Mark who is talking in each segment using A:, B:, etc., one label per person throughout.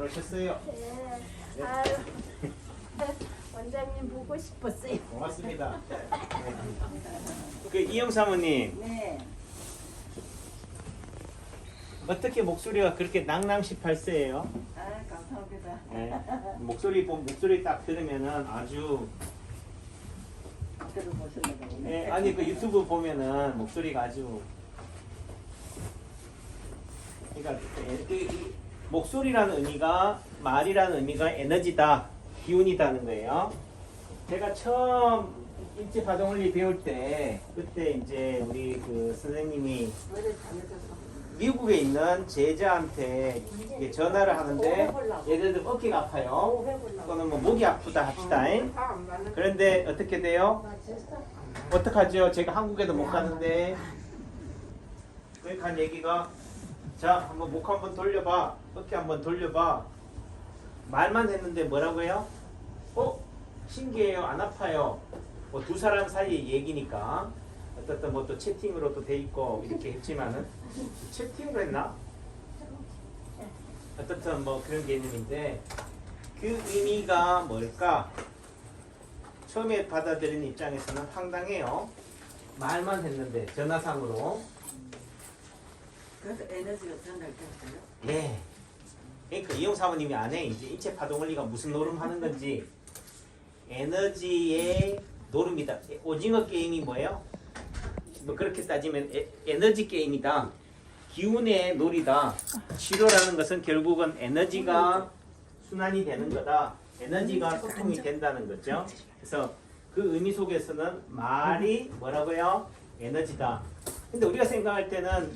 A: 오셨어요?
B: 네. 아유, 원장님 보고 싶었어요.
A: 고맙습니다. 그 이영 사모님,
C: 네.
A: 어떻게 목소리가 그렇게 낭낭18세예요?
C: 아, 감사합니다.
A: 네. 목소리 딱 들으면은 아주
C: 들어보셨나요?
A: 네, 아니 그 유튜브 보면은 목소리가 아주 그러니까 이 목소리라는 의미가 말이라는 의미가 에너지다, 기운이다는 거예요. 제가 처음 일제 파동원리 배울 때 그때 이제 우리 그 선생님이 미국에 있는 제자한테 이게 전화를 하는데 예를 들어 어깨가 아파요. 또는 뭐 목이 아프다 합시다. 그런데 어떻게 돼요? 어떡하죠? 제가 한국에도 못 가는데 그러니까 한 얘기가 자 한번 목 한번 돌려봐, 어깨 한번 돌려봐. 말만 했는데 뭐라고 해요? 신기해요, 안 아파요. 뭐 두 사람 사이의 얘기니까 어떻든 뭐 또 채팅으로도 돼 있고 이렇게 했지만은 채팅으로 했나? 어떻든 뭐 그런 개념인데 그 의미가 뭘까? 처음에 받아들인 입장에서는 황당해요. 말만 했는데 전화상으로.
C: 그래서 에너지가 전달됐어요?
A: 예. 그러니까 이용 사모님이 안에 이제 인체 파동 원리가 무슨 노름하는 건지 에너지의 노름이다. 오징어 게임이 뭐예요? 뭐 그렇게 따지면 에너지 게임이다. 기운의 놀이다. 치료라는 것은 결국은 에너지가 순환이 되는 거다. 에너지가 소통이 된다는 거죠. 그래서 그 의미 속에서는 말이 뭐라고요? 에너지다. 근데 우리가 생각할 때는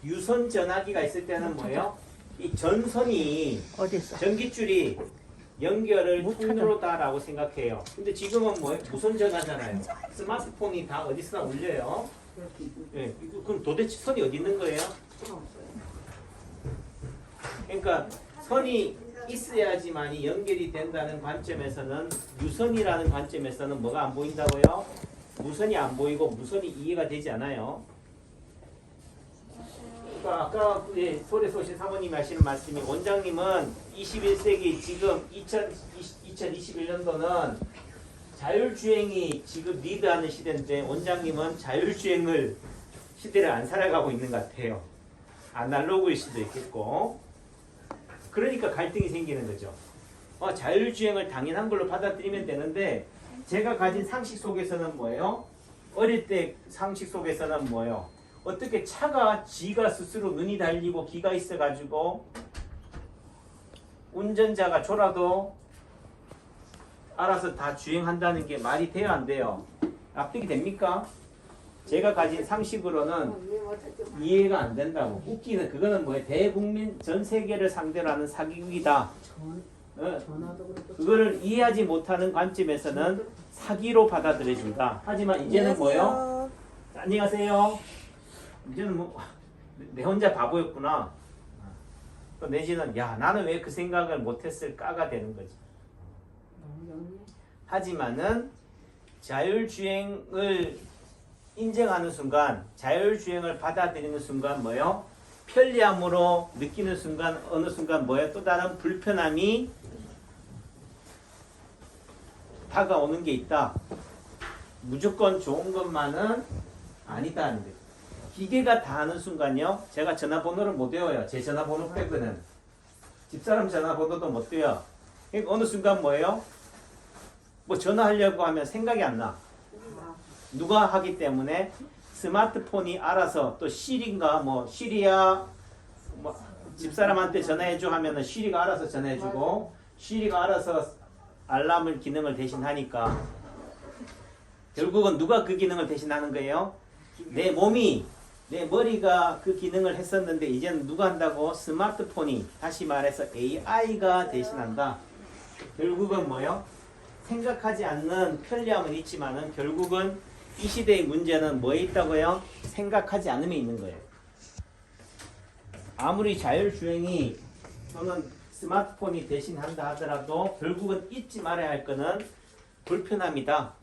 A: 유선 전화기가 있을 때는 뭐예요? 이 전선이 전기줄이 연결을 통로다라고 생각해요. 근데 지금은 뭐예요? 무선 전화잖아요. 스마트폰이 다 어디서나 울려요. 예, 그럼 도대체 선이 어디 있는 거예요? 그러니까 선이 있어야지만이 연결이 된다는 관점에서는 유선이라는 관점에서는 뭐가 안 보인다고요? 무선이 안 보이고 무선이 이해가 되지 않아요. 그러니까 아까 소리에서 오신 사모님이 하시는 말씀이 원장님은 21세기 지금 2021년도는 자율주행이 지금 리드하는 시대인데 원장님은 자율주행을 시대를 안 살아가고 있는 것 같아요. 아날로그일 수도 있겠고. 그러니까 갈등이 생기는 거죠. 자율주행을 당연한 걸로 받아들이면 되는데 제가 가진 상식 속에서는 뭐예요? 어릴 때 상식 속에서는 뭐예요? 어떻게 차가 지가 스스로 눈이 달리고 귀가 있어가지고 운전자가 졸아도 알아서 다 주행한다는 게 말이 돼요, 안 돼요? 납득이 됩니까? 제가 가진 상식으로는 이해가 안 된다고. 웃기는 그거는 뭐예요? 대국민 전 세계를 상대로 하는 사기극이다. 그거를 이해하지 못하는 관점에서는 사기로 받아들여준다. 하지만 이제는 뭐예요? 안녕하세요. 이제는 뭐 내 혼자 바보였구나. 또 내지는 야 나는 왜 그 생각을 못했을까가 되는 거지. 하지만은 자율주행을 인정하는 순간, 자율주행을 받아들이는 순간 뭐요? 편리함으로 느끼는 순간 어느 순간 뭐예요? 또 다른 불편함이 다가오는 게 있다. 무조건 좋은 것만은 아니다는 거예요. 기계가 다 하는 순간요. 제가 전화번호를 못 외워요. 제 전화번호 빼고는. 집사람 전화번호도 못 외워. 그러니까 어느 순간 뭐예요? 뭐 전화하려고 하면 생각이 안 나. 누가 하기 때문에 스마트폰이 알아서 또 시리인가 뭐 시리야 뭐 집사람한테 전화해줘 하면은 시리가 알아서 전화해주고 시리가 알아서 알람을 기능을 대신하니까 결국은 누가 그 기능을 대신하는 거예요? 내 몸이 내 머리가 그 기능을 했었는데 이제는 누가 한다고? 스마트폰이 다시 말해서 AI가 대신한다. 결국은 뭐예요? 생각하지 않는 편리함은 있지만은 결국은 이 시대의 문제는 뭐에 있다고요? 생각하지 않음에 있는 거예요. 아무리 자율주행이 또는 스마트폰이 대신한다 하더라도 결국은 잊지 말아야 할 거는 불편함이다.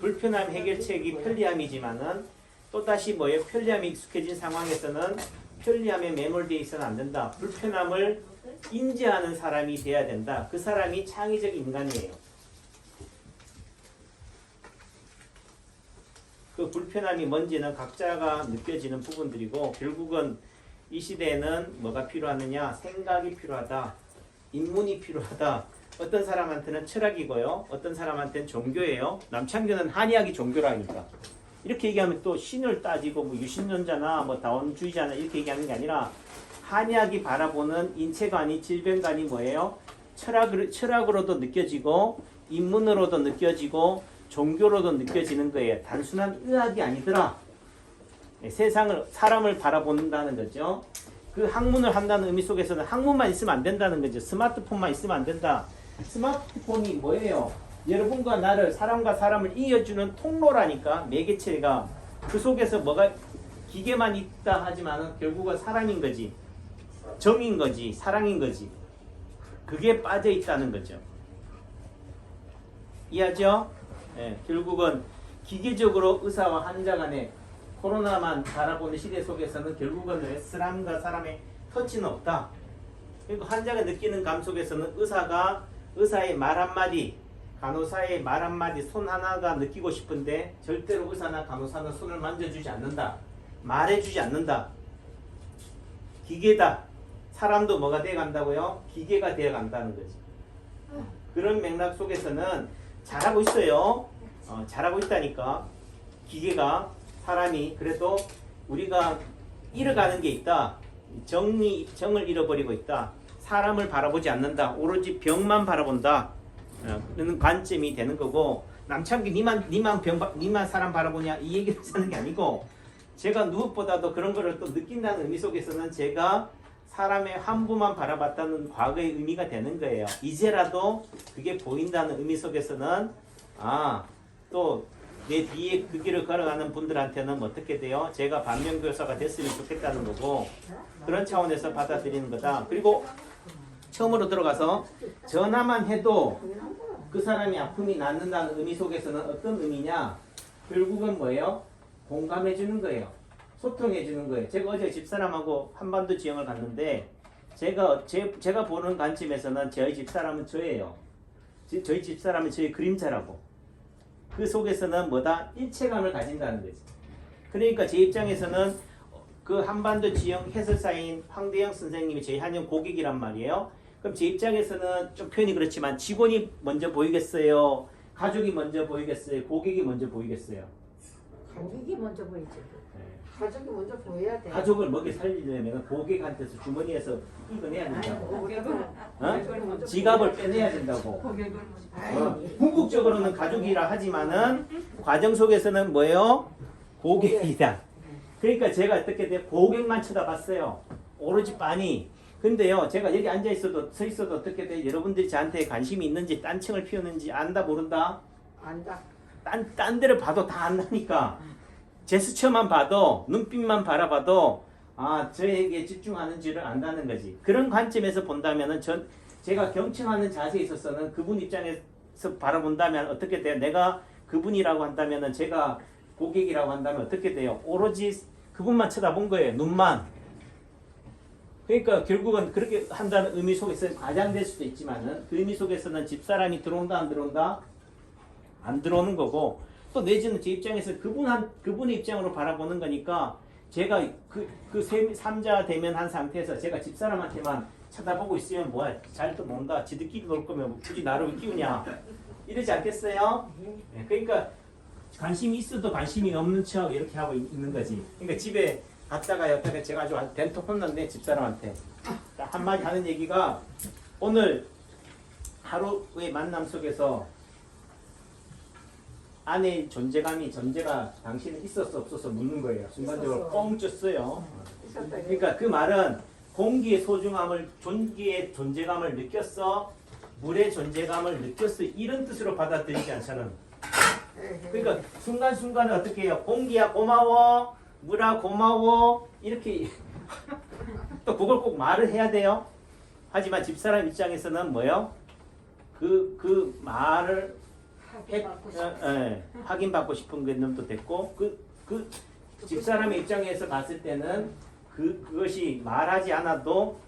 A: 불편함 해결책이 편리함이지만은 또다시 뭐예요? 편리함이 익숙해진 상황에서는 편리함에 매몰되어 있어는 안 된다. 불편함을 인지하는 사람이 돼야 된다. 그 사람이 창의적 인간이에요. 그 불편함이 뭔지는 각자가 느껴지는 부분들이고 결국은 이 시대에는 뭐가 필요하느냐? 생각이 필요하다. 인문이 필요하다. 어떤 사람한테는 철학이고요. 어떤 사람한테는 종교예요. 남창규는 한의학이 종교라니까. 이렇게 얘기하면 또 신을 따지고 뭐 유신론자나 뭐 다원주의자나 이렇게 얘기하는 게 아니라 한의학이 바라보는 인체관이 질병관이 뭐예요? 철학으로도 느껴지고 인문으로도 느껴지고 종교로도 느껴지는 거예요. 단순한 의학이 아니더라. 세상을 사람을 바라본다는 거죠. 그 학문을 한다는 의미 속에서는 학문만 있으면 안 된다는 거죠. 스마트폰만 있으면 안 된다. 스마트폰이 뭐예요? 여러분과 나를 사람과 사람을 이어주는 통로라니까. 매개체가 그 속에서 뭐가 기계만 있다 하지만 결국은 사람인 거지. 정인 거지. 사랑인 거지. 그게 빠져 있다는 거죠. 이해하죠? 예, 결국은 기계적으로 의사와 환자 간에 코로나만 바라보는 시대 속에서는 결국은 사람과 사람의 터치는 없다. 그리고 환자가 느끼는 감 속에서는 의사의 말 한마디, 간호사의 말 한마디, 손 하나가 느끼고 싶은데 절대로 의사나 간호사는 손을 만져주지 않는다. 말해주지 않는다. 기계다. 사람도 뭐가 되어간다고요? 기계가 되어간다는 거지. 그런 맥락 속에서는 잘하고 있어요. 잘하고 있다니까. 기계가 사람이 그래도 우리가 잃어가는 게 있다. 정을 잃어버리고 있다. 사람을 바라보지 않는다. 오로지 병만 바라본다. 그런 관점이 되는 거고 남창기 니만 사람 바라보냐 이 얘기를 하는 게 아니고 제가 누구보다도 그런 거를 또 느낀다는 의미 속에서는 제가 사람의 환부만 바라봤다는 과거의 의미가 되는 거예요. 이제라도 그게 보인다는 의미 속에서는 또 내 뒤에 그 길을 걸어가는 분들한테는 어떻게 돼요? 제가 반면교사가 됐으면 좋겠다는 거고 그런 차원에서 받아들이는 거다. 그리고 처음으로 들어가서 전화만 해도 그 사람이 아픔이 낫는다는 의미 속에서는 어떤 의미냐? 결국은 뭐예요? 공감해 주는 거예요. 소통해 주는 거예요. 제가 어제 집사람하고 한반도 지형을 갔는데 제가 보는 관점에서는 저희 집사람은 저예요. 저희 집사람은 저의 그림자라고. 그 속에서는 뭐다? 일체감을 가진다는 거지. 그러니까 제 입장에서는 그 한반도 지형 해설사인 황대영 선생님이 저희 한영 고객이란 말이에요. 그럼 제 입장에서는 좀 표현이 그렇지만 직원이 먼저 보이겠어요? 가족이 먼저 보이겠어요? 고객이 먼저 보이겠어요?
B: 가족이 먼저 보이지.
A: 네.
B: 가족이 먼저 보여야 돼.
A: 가족을 먹여 살리려면 고객한테서 주머니에서 이겨내야 된다고. 지갑을 빼내야 된다고. 궁극적으로는 가족이라 하지만은 과정 속에서는 뭐예요? 고객이다. 그러니까 제가 어떻게 돼? 고객만 쳐다봤어요. 오로지 빤히. 근데요, 제가 여기 앉아 있어도 서 있어도 어떻게 돼? 여러분들이 저한테 관심이 있는지 딴청을 피우는지 안다 모른다?
B: 안다.
A: 딴 데를 봐도 다 안다니까. 제스처만 봐도 눈빛만 바라봐도 저에게 집중하는지를 안다는 거지. 그런 관점에서 본다면은 제가 경청하는 자세에 있어서는 그분 입장에서 바라본다면 어떻게 돼요? 내가 그분이라고 한다면은 제가 고객이라고 한다면 어떻게 돼요? 오로지 그분만 쳐다본 거예요. 눈만. 그러니까 결국은 그렇게 한다는 의미 속에서 과장될 수도 있지만은 그 의미 속에서는 집사람이 들어온다 안 들어온다? 안 들어오는 거고 또 내지는 제 입장에서 그분의 입장으로 바라보는 거니까 제가 그 삼자 대면한 상태에서 제가 집사람한테만 쳐다보고 있으면 뭐야 잘 또 논다 지들끼리 놀 거면 굳이 나를 왜 끼우냐 이러지 않겠어요? 네, 그러니까 관심이 있어도 관심이 없는 척 이렇게 하고 있는 거지. 그러니까 집에 갔다가 여태까 제가 아주 덴토 혼났네 집사람한테. 한마디 하는 얘기가 오늘 하루의 만남 속에서 아내의 전제가 당신은 있었어 없었어 묻는 거예요. 순간적으로 뻥 쪘어요. 그러니까 그 말은 공기의 소중함을 존기의 존재감을 느꼈어 물의 존재감을 느꼈어 이런 뜻으로 받아들이지 않잖아. 그러니까 순간순간에 어떻게 해요? 공기야 고마워 물아 고마워 이렇게 또 그걸 꼭 말을 해야 돼요. 하지만 집사람 입장에서는 뭐요? 그 말을 확인받고 싶은 놈도 됐고 그 집사람의 입장에서 봤을 때는 그것이 말하지 않아도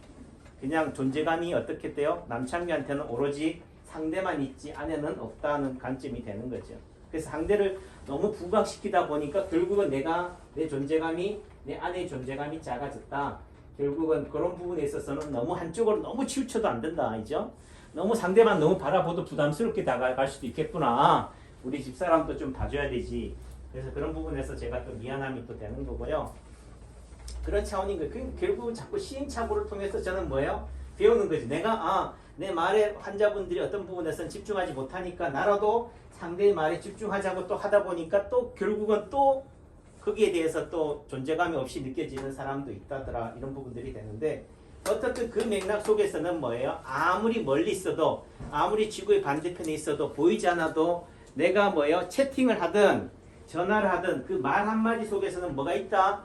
A: 그냥 존재감이 어떻게 돼요? 남창규한테는 오로지 상대만 있지 안에는 없다는 관점이 되는 거죠. 그래서 상대를 너무 부각시키다 보니까 결국은 내 존재감이 내 안의 존재감이 작아졌다. 결국은 그런 부분에 있어서는 너무 한쪽으로 너무 치우쳐도 안 된다. 알죠? 너무 상대만 너무 바라보도 부담스럽게 다가갈 수도 있겠구나. 우리 집사람도 좀 봐줘야 되지. 그래서 그런 부분에서 제가 또 미안함이 또 되는 거고요. 그런 차원인 거예요. 결국은 자꾸 시행착오를 통해서 저는 뭐예요? 배우는 거지. 내가 내 말에 환자분들이 어떤 부분에서는 집중하지 못하니까 나라도 상대의 말에 집중하자고 또 하다 보니까 또 결국은 또 거기에 대해서 또 존재감이 없이 느껴지는 사람도 있다더라. 이런 부분들이 되는데 어떻든 그 맥락 속에서는 뭐예요? 아무리 멀리 있어도 아무리 지구의 반대편에 있어도 보이지 않아도 내가 뭐예요? 채팅을 하든 전화를 하든 그 말 한마디 속에서는 뭐가 있다?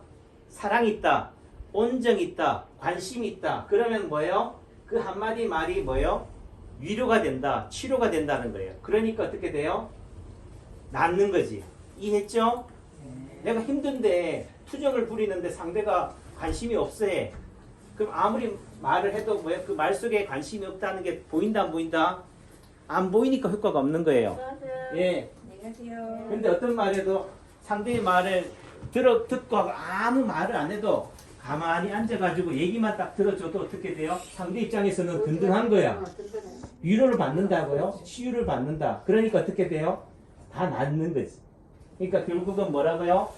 A: 사랑이 있다. 온정이 있다. 관심이 있다. 그러면 뭐예요? 그 한마디 말이 뭐예요? 위로가 된다. 치료가 된다는 거예요. 그러니까 어떻게 돼요? 낫는 거지. 이해했죠? 내가 힘든데 투정을 부리는데 상대가 관심이 없어 해. 그럼 아무리 말을 해도 뭐야? 그 말 속에 관심이 없다는 게 보인다 안 보인다? 안 보이니까 효과가 없는 거예요. 예.
C: 안녕하세요.
A: 근데 어떤 말에도 상대의 말을 듣고 아무 말을 안 해도 가만히 앉아가지고 얘기만 딱 들어줘도 어떻게 돼요? 상대 입장에서는 든든한 거야. 위로를 받는다고요? 치유를 받는다. 그러니까 어떻게 돼요? 다 낫는 거지. 그러니까 결국은 뭐라고요?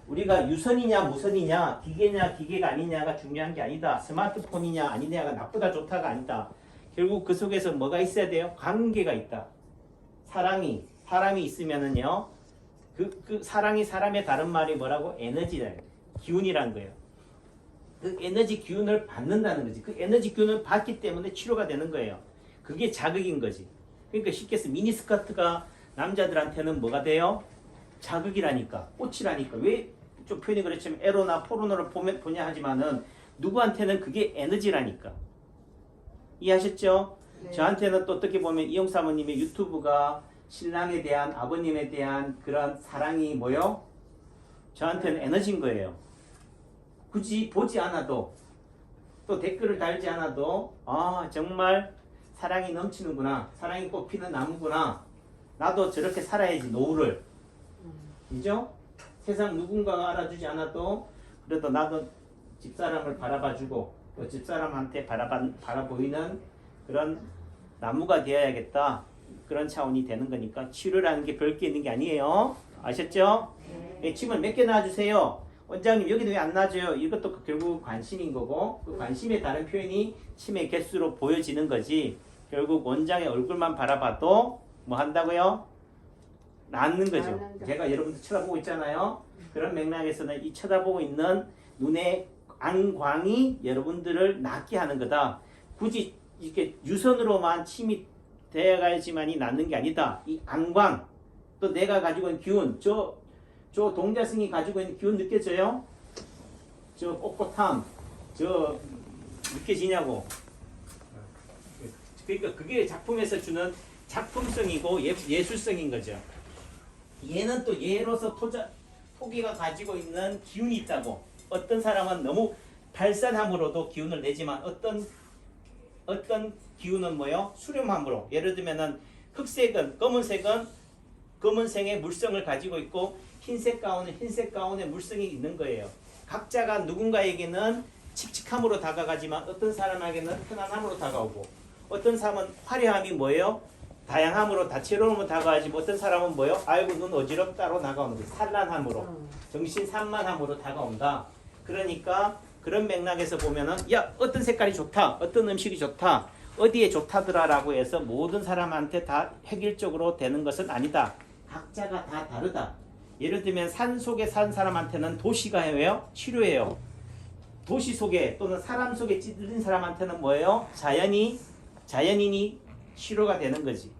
A: 우리가 유선이냐 무선이냐 기계냐 기계가 아니냐가 중요한 게 아니다. 스마트폰이냐 아니냐가 나쁘다 좋다가 아니다. 결국 그 속에서 뭐가 있어야 돼요? 관계가 있다. 사람이 있으면은요. 그 사랑이 사람의 다른 말이 뭐라고? 에너지다. 기운이란 거예요. 그 에너지 기운을 받는다는 거지. 그 에너지 기운을 받기 때문에 치료가 되는 거예요. 그게 자극인 거지. 그러니까 쉽게 해서 미니스커트가 남자들한테는 뭐가 돼요? 자극이라니까. 꽃이라니까. 왜 좀 표현이 그렇지만 에로나 포르노를 보냐 하지만은 누구한테는 그게 에너지라니까. 이해하셨죠?
B: 네.
A: 저한테는 또 어떻게 보면 이용 사모님의 유튜브가 신랑에 대한 아버님에 대한 그런 사랑이 뭐요? 저한테는 에너지인 거예요. 굳이 보지 않아도 또 댓글을 달지 않아도 정말 사랑이 넘치는구나. 사랑이 꽃피는 나무구나. 나도 저렇게 살아야지 노후를. 그죠? 세상 누군가가 알아주지 않아도 그래도 나도 집사람을 바라봐주고 또 집사람한테 바라보이는 그런 나무가 되어야겠다. 그런 차원이 되는 거니까 치료라는 게 별게 있는 게 아니에요. 아셨죠? 네. 침을 몇 개 놔주세요. 원장님 여기는 왜 안 놔줘요? 이것도 결국 관심인 거고 그 관심의 다른 표현이 침의 개수로 보여지는 거지. 결국 원장의 얼굴만 바라봐도 뭐 한다고요? 낫는 거죠. 제가 여러분들 쳐다보고 있잖아요. 그런 맥락에서는 이 쳐다보고 있는 눈의 안광이 여러분들을 낫게 하는 거다. 굳이 이렇게 유선으로만 침이 되어가야지만이 낫는 게 아니다. 이 안광, 또 내가 가지고 있는 기운, 저 동자승이 가지고 있는 기운 느껴져요? 저 꼿꼿함, 저 느껴지냐고. 그러니까 그게 작품에서 주는 작품성이고 예술성인 거죠. 얘는 또 얘로서 토기가 가지고 있는 기운이 있다고. 어떤 사람은 너무 발산함으로도 기운을 내지만 어떤 기운은 뭐요? 수렴함으로. 예를 들면은 흑색은 검은색의 물성을 가지고 있고 흰색 가운의 물성이 있는 거예요. 각자가 누군가에게는 칙칙함으로 다가가지만 어떤 사람에게는 편안함으로 다가오고 어떤 사람은 화려함이 뭐예요? 다양함으로 다채로움으로 다가가지 어떤 사람은 뭐예요? 아이고 눈 어지럽다로 다가오는 거예요. 산란함으로 정신 산만함으로 다가온다. 그러니까 그런 맥락에서 보면은 야 어떤 색깔이 좋다 어떤 음식이 좋다 어디에 좋다더라라고 해서 모든 사람한테 다 획일적으로 되는 것은 아니다. 각자가 다 다르다. 예를 들면 산 속에 산 사람한테는 도시가 해요? 치료예요. 도시 속에 또는 사람 속에 찌들린 사람한테는 뭐예요? 자연인이 치료가 되는 거지.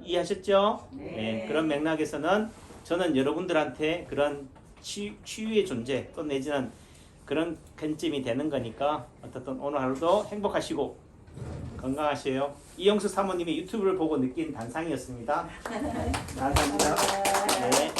A: 이해하셨죠? 네. 그런 맥락에서는 저는 여러분들한테 그런 치유의 존재 또 내지는 그런 관점이 되는 거니까 어떻든 오늘 하루도 행복하시고 건강하세요. 이영수 사모님의 유튜브를 보고 느낀 단상이었습니다. 감사합니다. 네.